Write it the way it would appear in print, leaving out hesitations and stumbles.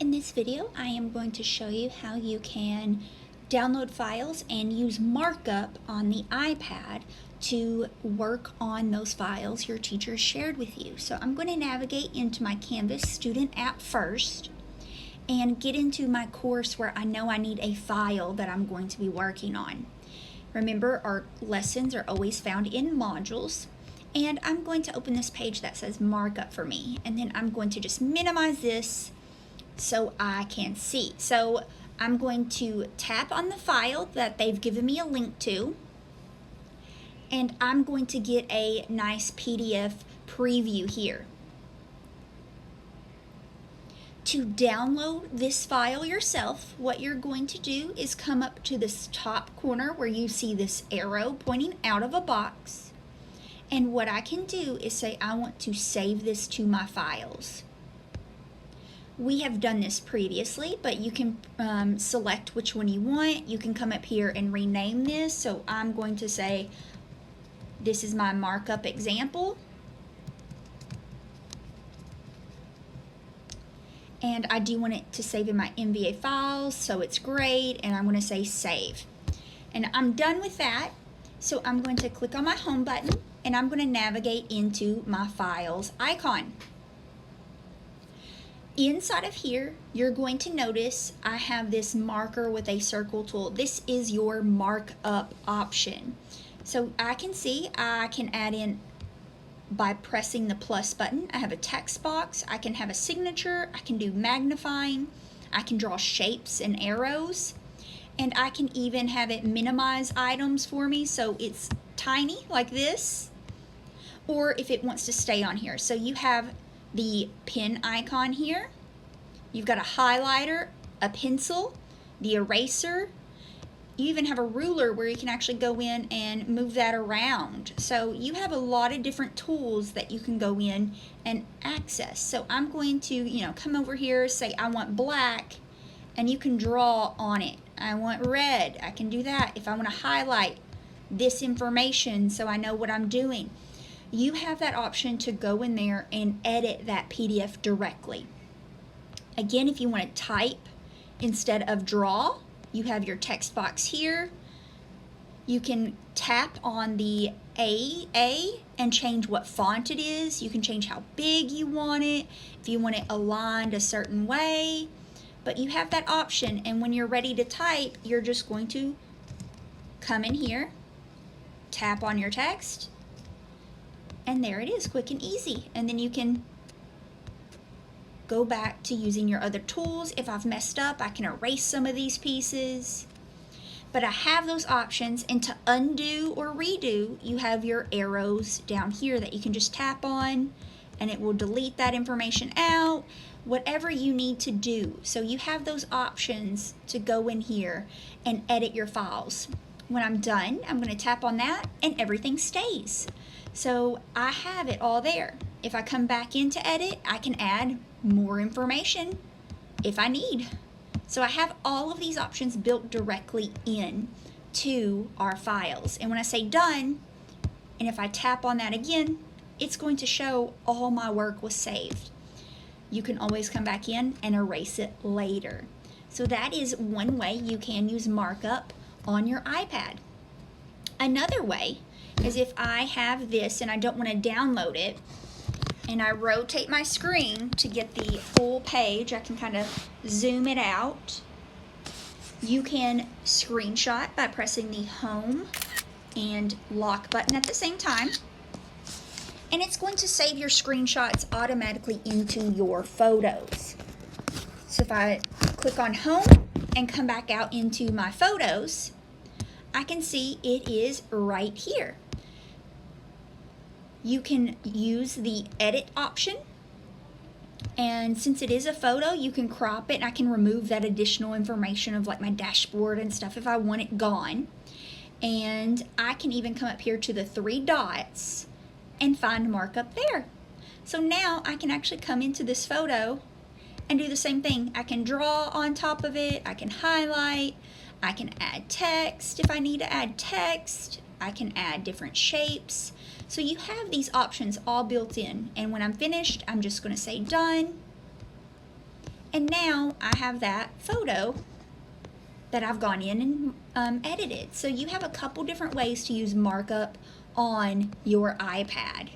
In this video, I am going to show you how you can download files and use Markup on the iPad to work on those files your teacher shared with you. So I'm going to navigate into my Canvas student app first and get into my course where I know I need a file that I'm going to be working on. Remember, our lessons are always found in modules. And I'm going to open this page that says Markup for me, and then I'm going to just minimize this so I can see. So I'm going to tap on the file that they've given me a link to, and I'm going to get a nice PDF preview here. To download this file yourself, what you're going to do is come up to this top corner where you see this arrow pointing out of a box. And what I can do is say I want to save this to my files. We have done this previously, but you can select which one you want. You can come up here and rename this. So I'm going to say this is my markup example. And I do want it to save in my MVA files, so it's great. And I'm going to say save. And I'm done with that. So I'm going to click on my home button, and I'm going to navigate into my files icon. Inside of here, you're going to notice I have this marker with a circle tool. This is your markup option. So I can see I can add in by pressing the plus button. I have a text box, I can have a signature, I can do magnifying, I can draw shapes and arrows, and I can even have it minimize items for me so it's tiny like this, or if it wants to stay on here. So you have the pen icon here, you've got a highlighter, a pencil, the eraser, you even have a ruler where you can actually go in and move that around. So you have a lot of different tools that you can go in and access. So I'm going to, come over here, say I want black, and you can draw on it. I want red, I can do that. If I want to highlight this information so I know what I'm doing, you have that option to go in there and edit that PDF directly. Again, if you want to type instead of draw, you have your text box here. You can tap on the A and change what font it is. You can change how big you want it, if you want it aligned a certain way. But you have that option, and when you're ready to type, you're just going to come in here, tap on your text, and there it is, quick and easy. And then you can go back to using your other tools. If I've messed up, I can erase some of these pieces. But I have those options, and to undo or redo, you have your arrows down here that you can just tap on, and it will delete that information out, whatever you need to do. So you have those options to go in here and edit your files. When I'm done, I'm going to tap on that, and everything stays. So I have it all there. If I come back in to edit, I can add more information if I need. So I have all of these options built directly in to our files. And when I say done, and if I tap on that again, it's going to show all my work was saved. You can always come back in and erase it later. So that is one way you can use Markup on your iPad. Another way is if I have this and I don't want to download it, and I rotate my screen to get the full page, I can kind of zoom it out. You can screenshot by pressing the home and lock button at the same time. And it's going to save your screenshots automatically into your photos. So if I click on home and come back out into my photos, I can see it is right here. You can use the edit option, and since it is a photo, you can crop it, and I can remove that additional information of like my dashboard and stuff if I want it gone. And I can even come up here to the three dots and find Markup there. So now I can actually come into this photo and do the same thing. I can draw on top of it, I can highlight, I can add text if I need to add text, I can add different shapes. So you have these options all built in, and when I'm finished, I'm just going to say done, And now I have that photo that I've gone in and edited. So you have a couple different ways to use markup on your iPad.